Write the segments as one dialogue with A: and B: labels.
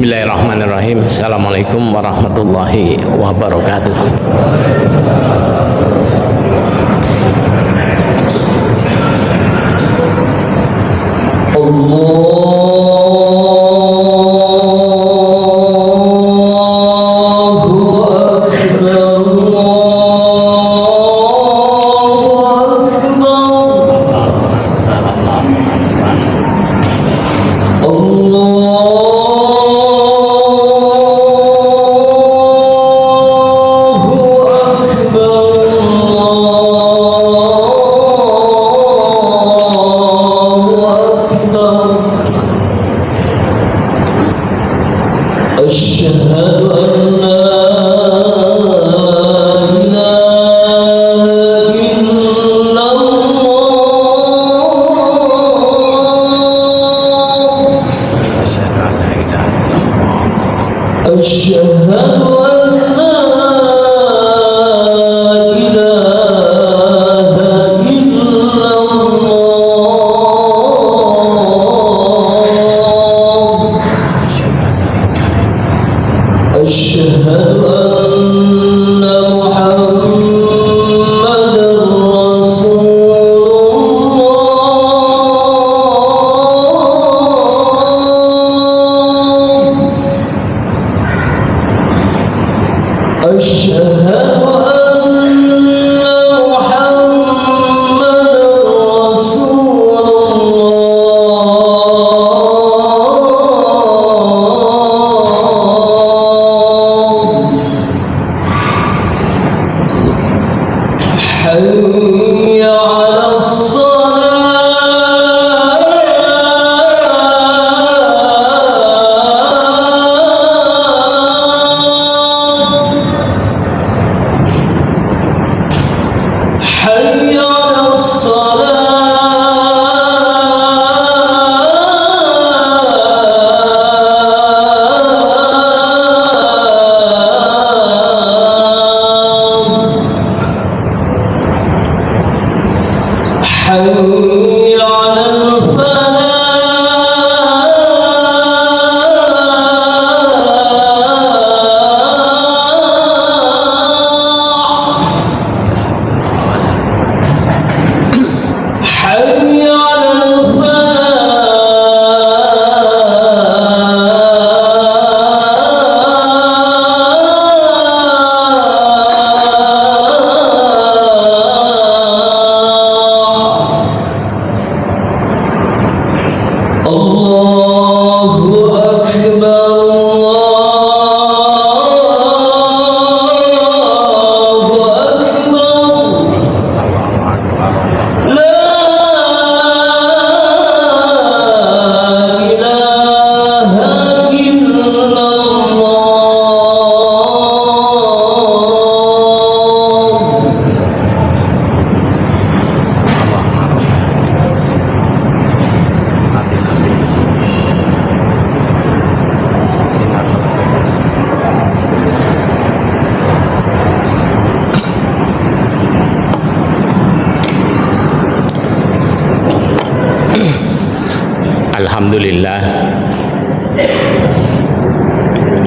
A: Bismillahirrahmanirrahim. Assalamualaikum warahmatullahi wabarakatuh.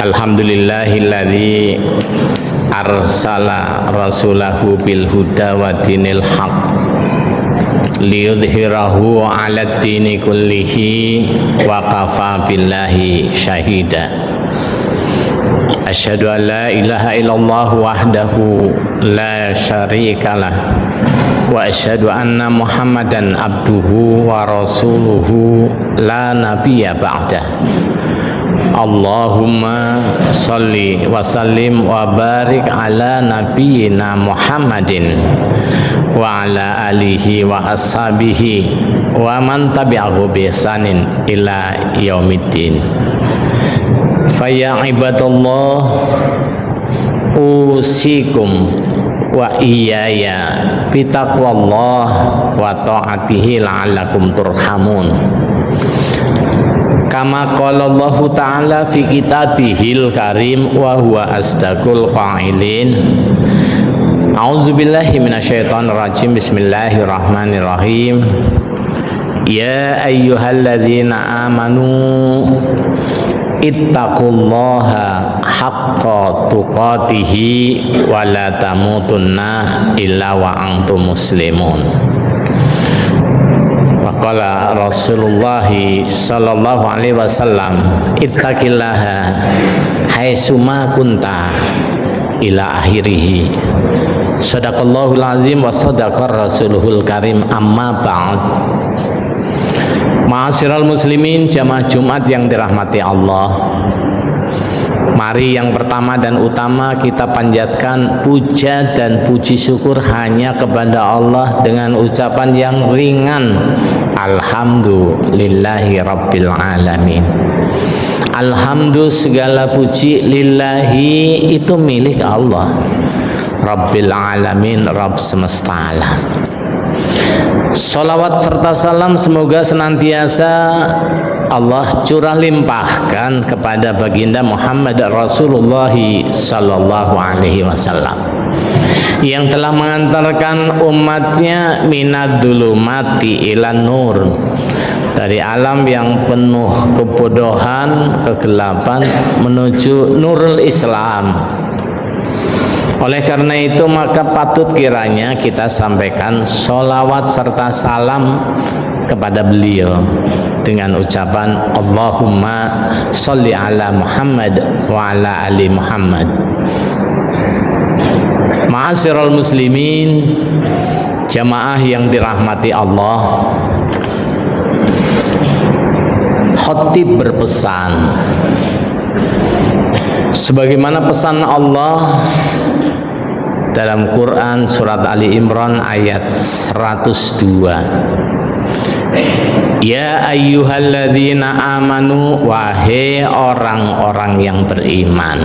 A: Alhamdulillahilladzi arsala rasulahu bil huda wa dinil haq liyudhhirahu 'alad dini kullihi wa kafa billahi syahida. Asyhadu an la ilaha illallah wahdahu la syarikalah wa asyhadu anna Muhammadan abduhu wa rasuluhu la nabiyya ba'dah. Allahumma salli wa sallim wa barik ala nabiyyina Muhammadin wa ala alihi wa ashabihi wa man tabi'ahu bi ihsanin ila yaumiddin. Fa ya ibadallah usikum wa iyaya bitaqwallah wa ta'atihi la'allakum turhamun. Kama qala Allah Ta'ala fi kitabihil karim wa huwa asdaqul qailin. A'udzubillahi minasyaitonir rajim. Bismillahirrahmanirrahim. Ya ayyuhalladzina amanu ittaqullaha haqqa tuqatihi wa la tamutunna illa wa antum muslimun. Waqala Rasulullah sallallahu alaihi wasallam, ittaqillaha haitsuma kunta ila akhirih. Shadaqallahul azim wa sadaqar rasuluhul karim, amma ba'd. Ma'asyiral muslimin, jamaah Jumat yang dirahmati Allah, mari yang pertama dan utama kita panjatkan puja dan puji syukur hanya kepada Allah dengan ucapan yang ringan, alhamdulillahi rabbil alamin. Alhamdulillah, segala puji, lillahi itu milik Allah, rabbil alamin, Rabb semesta alam. Salawat serta salam semoga senantiasa Allah curah limpahkan kepada baginda Muhammad Rasulullah sallallahu alaihi wasallam yang telah mengantarkan umatnya minad dzulumati ilan nur, dari alam yang penuh kebodohan, kegelapan menuju nurul Islam. Oleh karena itu maka patut kiranya kita sampaikan sholawat serta salam kepada beliau dengan ucapan Allahumma sholli ala Muhammad wa ala ali Muhammad. Ma'asyiral muslimin, jamaah yang dirahmati Allah, khatib berpesan sebagaimana pesan Allah dalam Quran surat Ali Imran ayat 102. Ya ayyuhalladzina amanu, wahai orang-orang yang beriman,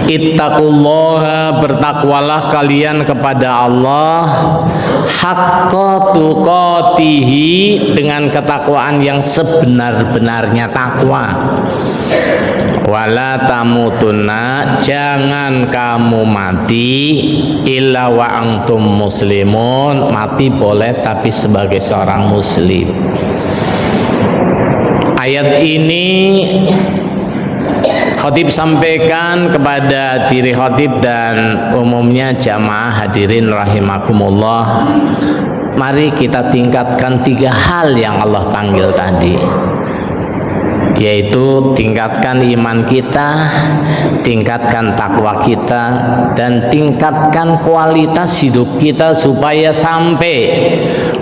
A: ittaqullaha, bertakwalah kalian kepada Allah, haqqa tuqatihi, dengan ketakwaan yang sebenar-benarnya takwa. Wala tamutunna, jangan kamu mati illa wa antum muslimun, mati boleh tapi sebagai seorang muslim. Ayat ini khatib sampaikan kepada diri khatib dan umumnya jamaah hadirin rahimakumullah. Mari kita tingkatkan 3 hal yang Allah panggil tadi, yaitu tingkatkan iman kita, tingkatkan takwa kita, dan tingkatkan kualitas hidup kita supaya sampai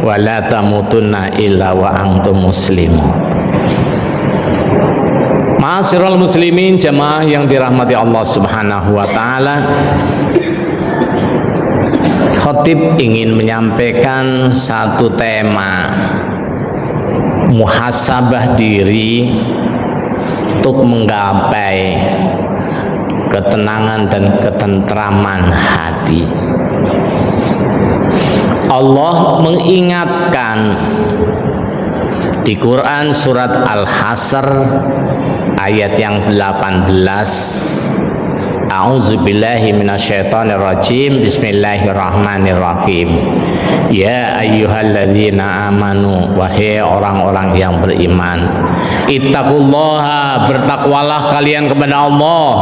A: wala tamutunna illa wa antum muslimun. Ma'asyiral muslimin, jamaah yang dirahmati Allah Subhanahu wa taala, khatib ingin menyampaikan satu tema, muhasabah diri untuk menggapai ketenangan dan ketentraman hati. Allah mengingatkan di Quran surat Al-Hasr ayat yang 18. A'udzubillahi minasyaitonirrajim. Bismillahirrahmanirrahim. Ya ayyuhalladzina amanu, wahai orang-orang yang beriman, ittaqullaha, bertakwalah kalian kepada Allah,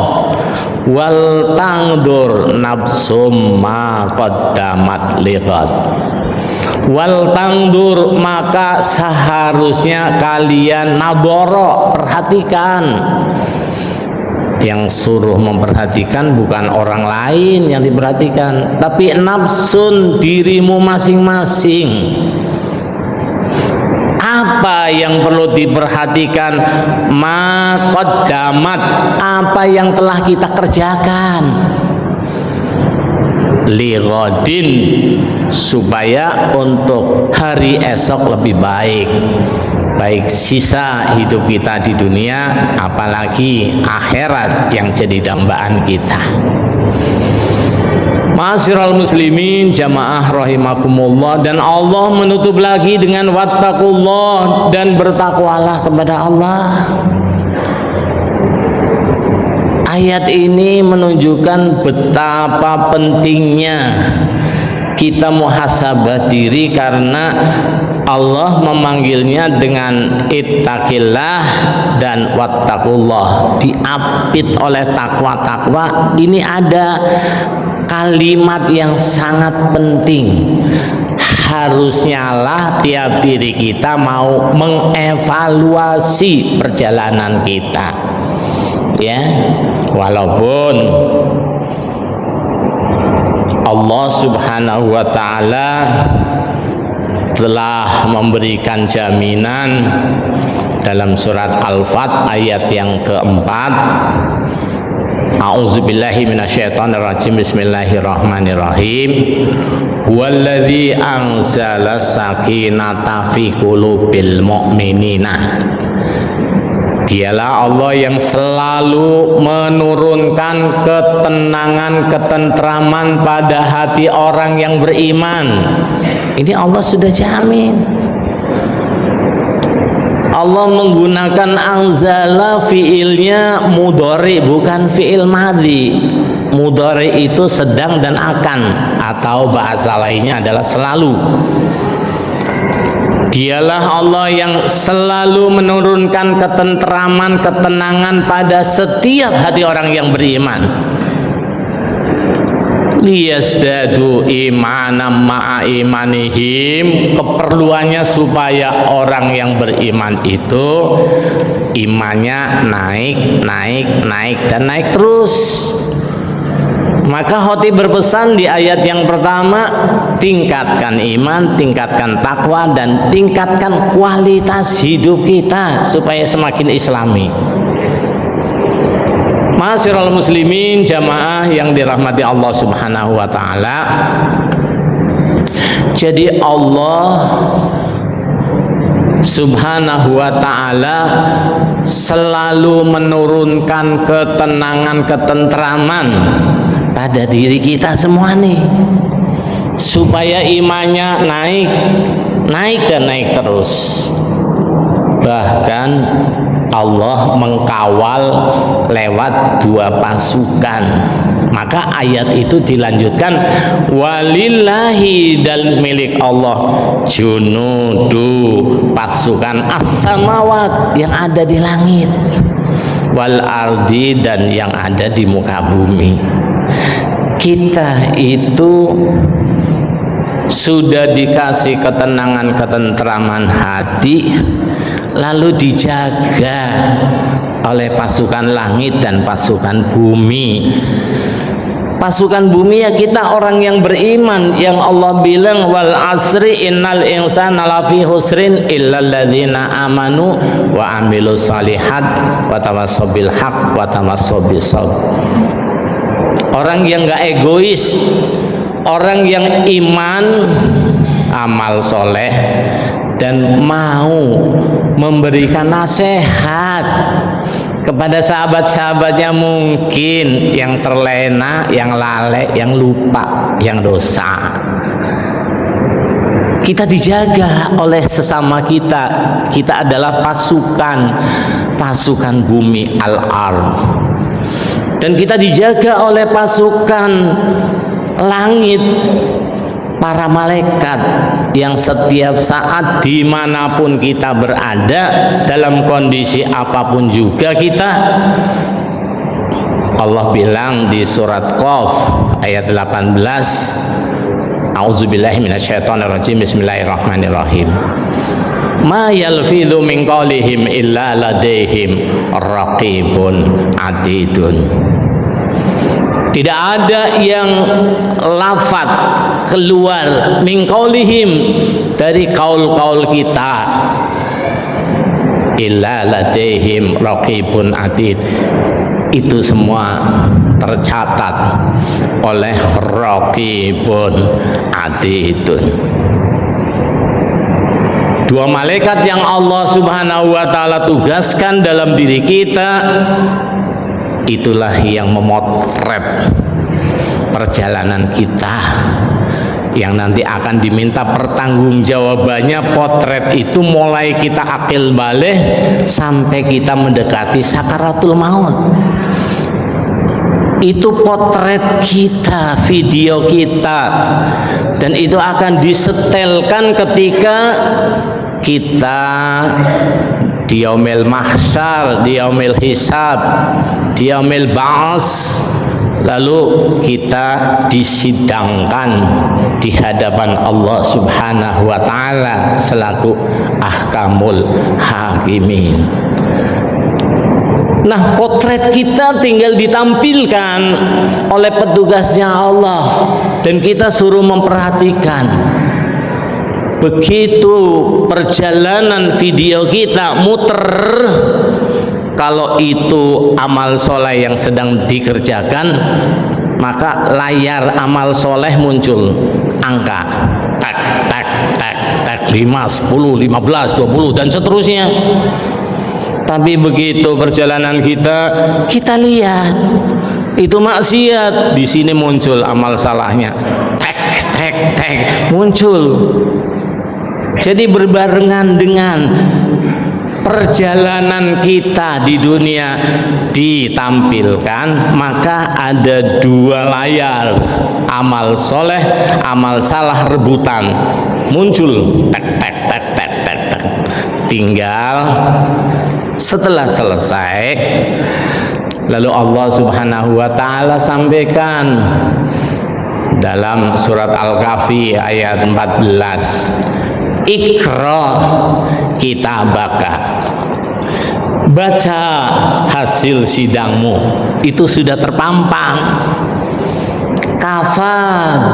A: wal tangdur nafsum ma qaddamat lighad. Wal tangdur, maka seharusnya kalian nadoro, perhatikan. Yang suruh memperhatikan bukan orang lain yang diperhatikan, tapi nafsun, dirimu masing-masing. Apa yang perlu diperhatikan? Ma qaddamat, apa yang telah kita kerjakan. Lighadin, supaya untuk hari esok lebih baik, baik sisa hidup kita di dunia, apalagi akhirat yang jadi dambaan kita. Ma'asyiral muslimin, jamaah rahimakumullah, dan Allah menutup lagi dengan wattaqullah, dan bertakwalah kepada Allah. Ayat ini menunjukkan betapa pentingnya kita muhasabah diri, karena Allah memanggilnya dengan ittaqillah dan wattaqullah, diapit oleh takwa. Ini ada kalimat yang sangat penting. Harusnya lah tiap diri kita mau mengevaluasi perjalanan kita, ya. Walaupun Allah Subhanahu wa ta'ala telah memberikan jaminan dalam surat Al-Fat ayat yang keempat, A'udzubillahi minasyaitonirrajim, bismillahirrahmanirrahim, walladzi anzala sakinata fi qulubil mu'minina. Dialah Allah yang selalu menurunkan ketenangan, ketentraman pada hati orang yang beriman. Ini Allah sudah jamin. Allah menggunakan anzala, fiilnya mudhari bukan fiil madhi. Mudhari itu sedang dan akan, atau bahasa lainnya adalah selalu. Dialah Allah yang selalu menurunkan ketentraman, ketenangan pada setiap hati orang yang beriman. Liyazdadu imanan ma'a imanihim, keperluannya supaya orang yang beriman itu imannya naik dan naik terus. Maka Khotib berpesan di ayat yang pertama, tingkatkan iman, tingkatkan takwa, dan tingkatkan kualitas hidup kita supaya semakin islami. Ma'asyiral muslimin, jamaah yang dirahmati Allah Subhanahu wa ta'ala. Jadi Allah Subhanahu wa ta'ala selalu menurunkan ketenangan, ketentraman pada diri kita semua nih, supaya imannya naik dan naik terus. Bahkan Allah mengkawal lewat dua pasukan. Maka ayat itu dilanjutkan, walillahi, dan milik Allah, junudu, pasukan as-samawat, yang ada di langit, wal ardi, dan yang ada di muka bumi. Kita itu sudah dikasih ketenangan, ketentraman hati, lalu dijaga oleh pasukan langit dan pasukan bumi. Pasukan bumi ya kita orang yang beriman, yang Allah bilang wal asri innal insana lafi husrin illal ladzina amanu wa amilus solihat wa tawassaw bil haq wa tawassaw bis sabr. Orang yang enggak egois, orang yang iman, amal soleh, dan mau memberikan nasihat kepada sahabat-sahabatnya, mungkin yang terlena, yang lalai, yang lupa, yang dosa. Kita dijaga oleh sesama kita. Kita adalah pasukan bumi al-ard, dan kita dijaga oleh pasukan langit, para malaikat yang setiap saat dimanapun kita berada, dalam kondisi apapun juga kita. Allah bilang di surat Qaf ayat 18, A'udzubillahi minasyaitonirrajim, bismillahirrahmanirrahim, ma yalfidhu min qawlihim illa ladaihim raqibun atidun. Tidak ada yang lafaz keluar min qaulihim, dari kaul-kaul kita, illa ladaihim raqibun atid, itu semua tercatat oleh raqibun atidun. Dua malaikat yang Allah Subhanahu wa ta'ala tugaskan dalam diri kita, itulah yang memotret perjalanan kita, yang nanti akan diminta pertanggungjawabannya. Potret itu mulai kita akil baligh sampai kita mendekati sakaratul maut. itu potret kita, video kita, dan itu akan disetelkan ketika kita di yaumil mahsyar, di yaumil hisab, di yaumil ba'as, lalu kita disidangkan di hadapan Allah Subhanahu wa taala selaku ahkamul hakimin. Nah, potret kita tinggal ditampilkan oleh petugasnya Allah dan kita suruh memperhatikan. Begitu perjalanan video kita muter, kalau itu amal soleh yang sedang dikerjakan, maka layar amal soleh muncul angka tak tak tak tak 5, 10, 15, 20 dan seterusnya. Tapi begitu perjalanan kita lihat itu maksiat, di sini muncul amal salahnya, tek tek tek muncul. Jadi berbarengan dengan perjalanan kita di dunia ditampilkan, maka ada dua layar, amal soleh, amal salah rebutan muncul, tek tek tek tek tek tek. Tinggal setelah selesai, lalu Allah Subhanahu wa taala sampaikan dalam surat Al-Kahfi ayat 14, Iqra kitabaka, baca hasil sidangmu, itu sudah terpampang. Kafa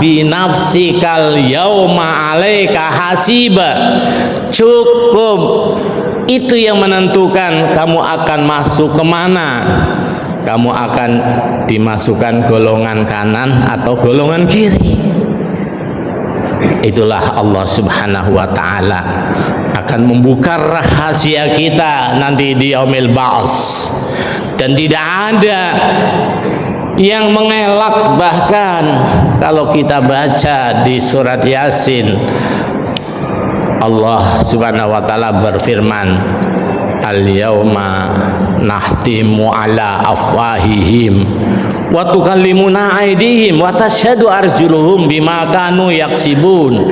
A: binafsikal yauma alaika hasiba, cukup itu yang menentukan kamu akan masuk kemana. Kamu akan dimasukkan golongan kanan atau golongan kiri. Itulah Allah Subhanahu wa ta'ala akan membuka rahasia kita nanti di yaumil ba'as, dan tidak ada yang mengelak. Bahkan kalau kita baca di surat Yasin, Allah Subhanahu wa ta'ala berfirman, al-yawma nahtimu ala afwahihim wa tukallimuna aydihim wa tashhadu arjuluhum bima kanu yaksibun.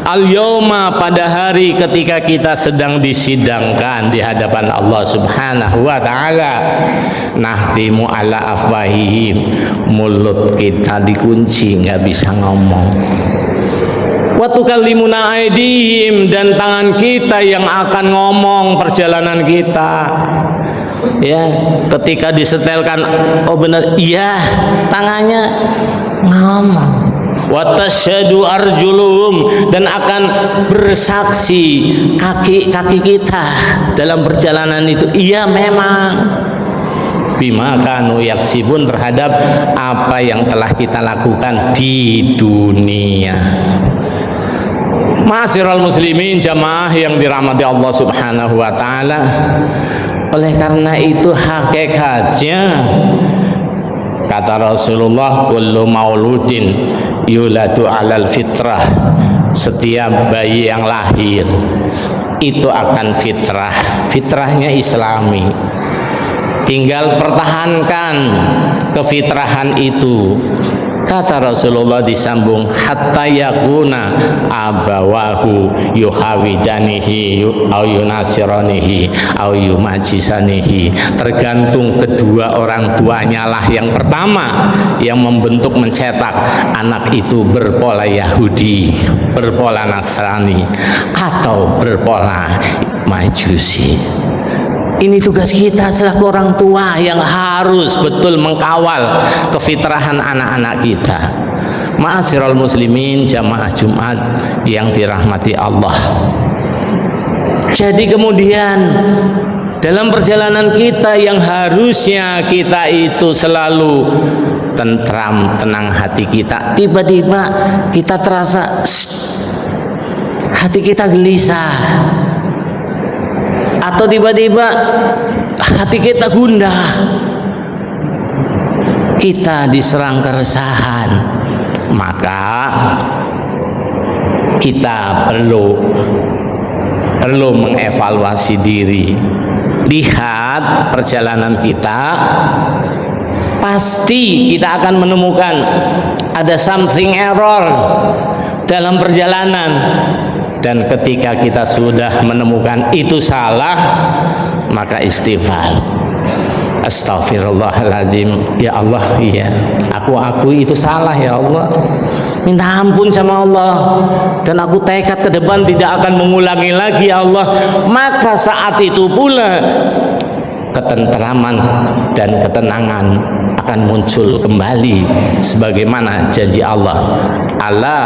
A: Al-yawma, pada hari ketika kita sedang disidangkan di hadapan Allah Subhanahu wa ta'ala, nahtimu ala afwahihim, mulut kita dikunci, nggak bisa ngomong. Wa tukallimuna aydihim, dan tangan kita yang akan ngomong perjalanan kita. Ya, ketika disetelkan, oh benar, iya, tangannya ngomong. Wa tasyhadu arjuluhum, dan akan bersaksi kaki-kaki kita dalam perjalanan itu, iya memang, bima kanu yaksibun, terhadap apa yang telah kita lakukan di dunia. Ma'asyiral muslimin, jamaah yang dirahmati Allah Subhanahu wa ta'ala, oleh karena itu hakikatnya kata Rasulullah, kullu mauludin yuladu alal fitrah, setiap bayi yang lahir itu akan fitrah, fitrahnya Islami. Tinggal pertahankan kefitrahan itu. Kata Rasulullah disambung, hatta yakuna abawahu yuhawidanihi au yunasiranihi au yumajisanihi, tergantung kedua orang tuanya lah yang pertama yang membentuk, mencetak anak itu berpola Yahudi, berpola Nasrani, atau berpola Majusi. Ini tugas kita selaku orang tua yang harus betul mengkawal kefitrahan anak-anak kita. Ma'asyiral muslimin, jamaah Jumat yang dirahmati Allah. Jadi kemudian dalam perjalanan kita yang harusnya kita itu selalu tentram, tenang hati kita, tiba-tiba kita terasa hati kita gelisah, atau tiba-tiba hati kita gundah, kita diserang keresahan, maka kita perlu mengevaluasi diri. Lihat perjalanan kita, pas pasti kita akan menemukan ada something error dalam perjalanan. Dan ketika kita sudah menemukan itu salah, maka istighfar. Astaghfirullahaladzim, ya Allah, iya, aku akui itu salah ya Allah, minta ampun sama Allah, dan aku tekad ke depan tidak akan mengulangi lagi ya Allah. Maka saat itu pula ketentraman dan ketenangan akan muncul kembali, sebagaimana janji Allah, ala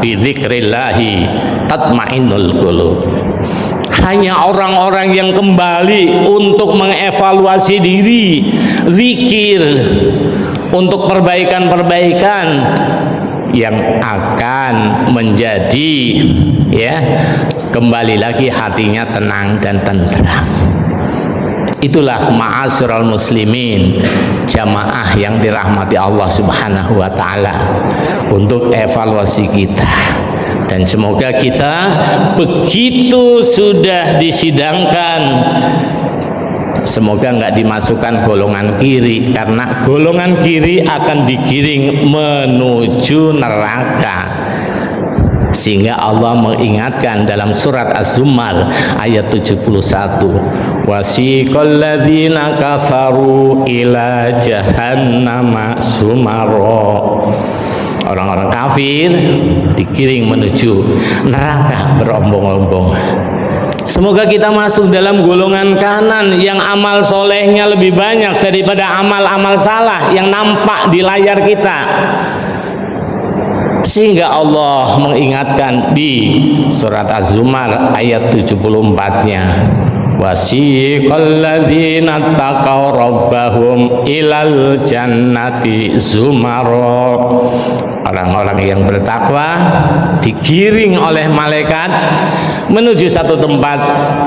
A: bidzikrillahi tatmainnul qulub. Hanya orang-orang yang kembali untuk mengevaluasi diri, zikir untuk perbaikan-perbaikan, yang akan menjadi, ya, kembali lagi hatinya tenang dan tentram. Itulah ma'asyiral muslimin, jamaah yang dirahmati Allah Subhanahu wa taala, untuk evaluasi kita. Dan semoga kita begitu sudah disidangkan, semoga nggak dimasukkan golongan kiri, karena golongan kiri akan digiring menuju neraka. Sehingga Allah mengingatkan dalam surat Az-Zumar ayat 71, wasiqal ladzina kafaru ila jahannama sumara. Orang-orang kafir digiring menuju neraka berombong-ombong. Semoga kita masuk dalam golongan kanan yang amal solehnya lebih banyak daripada amal-amal salah yang nampak di layar kita. Sehingga Allah mengingatkan di surat Az-Zumar ayat 74-nya, wasiqal ladzina taqaw rabbahum ilal jannati zumara. Orang-orang yang bertakwa digiring oleh malaikat menuju satu tempat,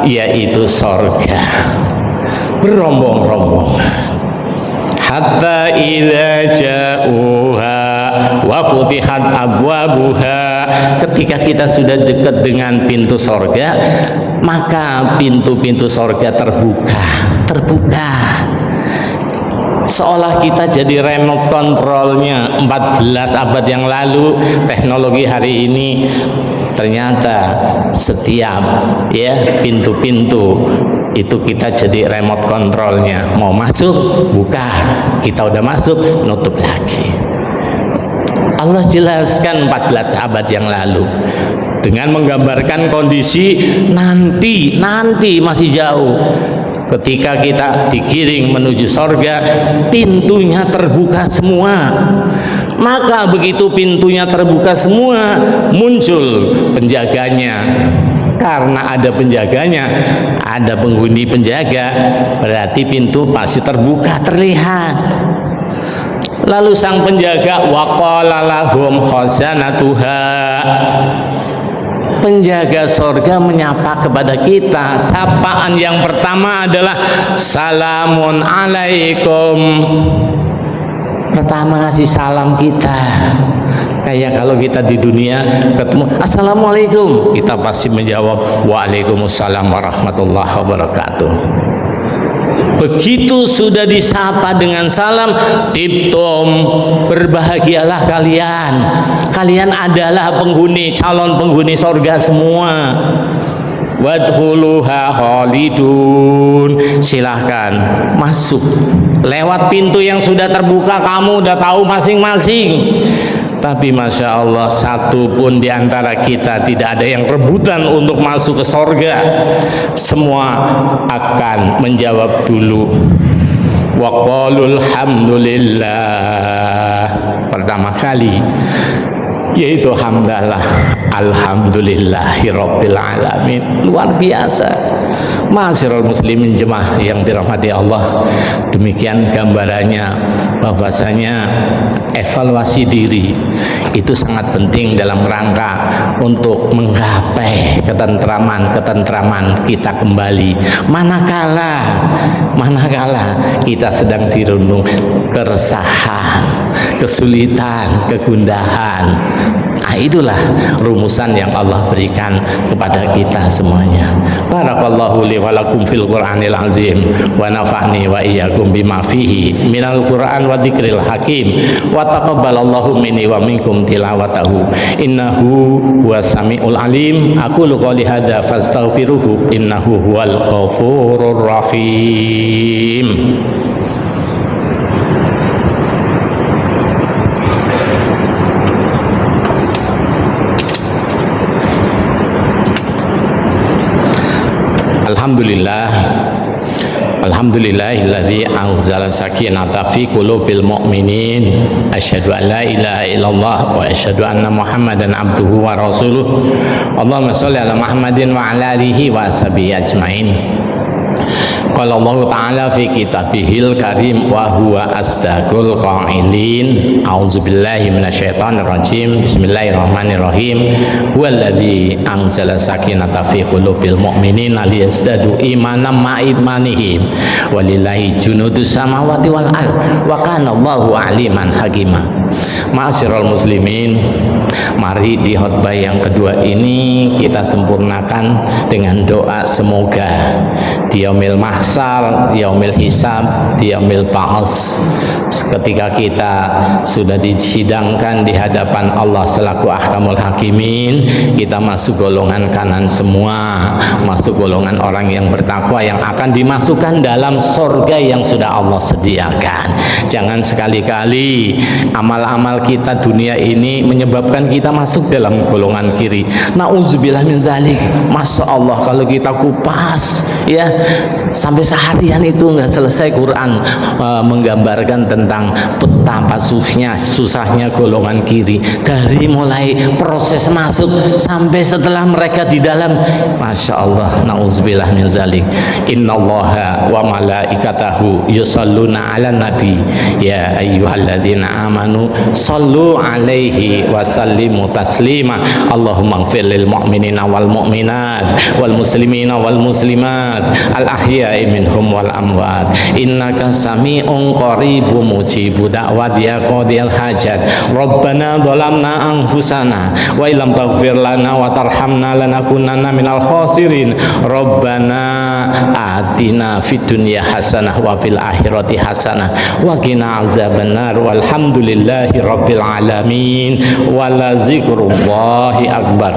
A: yaitu sorga, berombong-rombong. Hatta idza ja'uha wa futihat abwabuha. Ketika kita sudah dekat dengan pintu sorga, maka pintu-pintu sorga terbuka. Seolah kita jadi remote controlnya 14 abad yang lalu. Teknologi hari ini ternyata setiap, ya, pintu-pintu itu kita jadi remote controlnya. Mau masuk, buka, kita udah masuk, nutup lagi. Allah jelaskan 14 abad yang lalu dengan menggambarkan kondisi nanti masih jauh. Ketika kita digiring menuju sorga, pintunya terbuka semua. Maka begitu pintunya terbuka semua, muncul penjaganya. Karena ada penjaganya, ada penghuni penjaga, berarti pintu pasti terbuka, terlihat. Lalu sang penjaga, waqala lahum khazanatuha. Penjaga sorga menyapa kepada kita. Sapaan yang pertama adalah salamun alaikum. Pertama ngasih salam kita. Kayak kalau kita di dunia ketemu assalamualaikum, kita pasti menjawab waalaikumsalam warahmatullahi wabarakatuh. Begitu sudah disapa dengan salam, tibtum, berbahagialah kalian. Kalian adalah calon penghuni sorga semua. Wadkhuluha khalidun. Silahkan masuk. Lewat pintu yang sudah terbuka, kamu udah tahu masing-masing. Tapi Masya Allah, satu pun di antara kita tidak ada yang rebutan untuk masuk ke sorga. Semua akan menjawab dulu, wa qalul hamdulillah. Pertama kali, yaitu hamdalah, alhamdulillahirabbil alamin. Luar biasa. Ma'asyiral muslimin jemaah yang dirahmati Allah, demikian gambarannya, bahwasanya evaluasi diri itu sangat penting dalam rangka untuk menggapai ketentraman kita kembali. Manakala kita sedang dirundung keresahan, kesulitan, kegundahan, Nah, itulah rumusan yang Allah berikan kepada kita semuanya. Barakallahu li wa lakum fil Qur'anil azim wa nafa'ni wa iyyakum bima fihi minal Qur'an wa dzikril hakim wa taqabbalallahu minni wa minkum tilawatahu innahu huwas samiul alim. Aqulu qouli hadza fastaghfiruhu innahu huwal ghafurur rahim. Alhamdulillahilladzi anzala sakinata fi qulubil mu'minin. Asyhadu an la ilaha illallah wa asyhadu anna Muhammadan abduhu wa rasuluh. Allahumma shalli ala Muhammadin wa ala alihi wa ashabihi ajmain. Qala Allah Ta'ala fi kitabihil karim wa huwa asdaqul qailin. A'udzubillahi minasyaitonir rajim. Bismillahirrahmanirrahim. Huwallazi anzala sakinata fi qulubil mu'minina liyazdadu imanan ma'imanihim walillahi junudus samawati wal ard wa kana Allahu aliman hakima. Ma'asyiral muslimin, mari di khutbah yang kedua ini kita sempurnakan dengan doa semoga di yaumil mahsyar, di yaumil hisab, di yaumil ba'ats, ketika kita sudah disidangkan di hadapan Allah selaku ahkamul hakimin, kita masuk golongan kanan semua, masuk golongan orang yang bertakwa yang akan dimasukkan dalam surga yang sudah Allah sediakan. Jangan sekali-kali amal-amal kita dunia ini menyebabkan kita masuk dalam golongan kiri. Nauzubillah min zalik. Masya Allah, kalau kita kupas ya sampai seharian itu nggak selesai Quran menggambarkan tentang betapa susahnya golongan kiri, dari mulai proses masuk sampai setelah mereka di dalam. Masya Allah, nauzubillah min zalik. Innallaha wa malaikatahu yusalluna ala nabi ya ayyuhalladzina amanu sallu alaihi wa sallimu taslima. Allahumma ighfir lil mu'minina wal mu'minat wal muslimina wal muslimat al ahya'i minhum wal amwat innaka sami'un qaribun mujibud da'wat ya qadiyal hajat. Rabbana dhalamna anfusana wa illam taghfir lana wa tarhamna lanakunanna minal khasirin. Rabbana atina fid dunya hasanah wa fil akhirati hasanah wa qina azabannar. Walhamdulillahi rabbil alamin wa la zikrullahi akbar.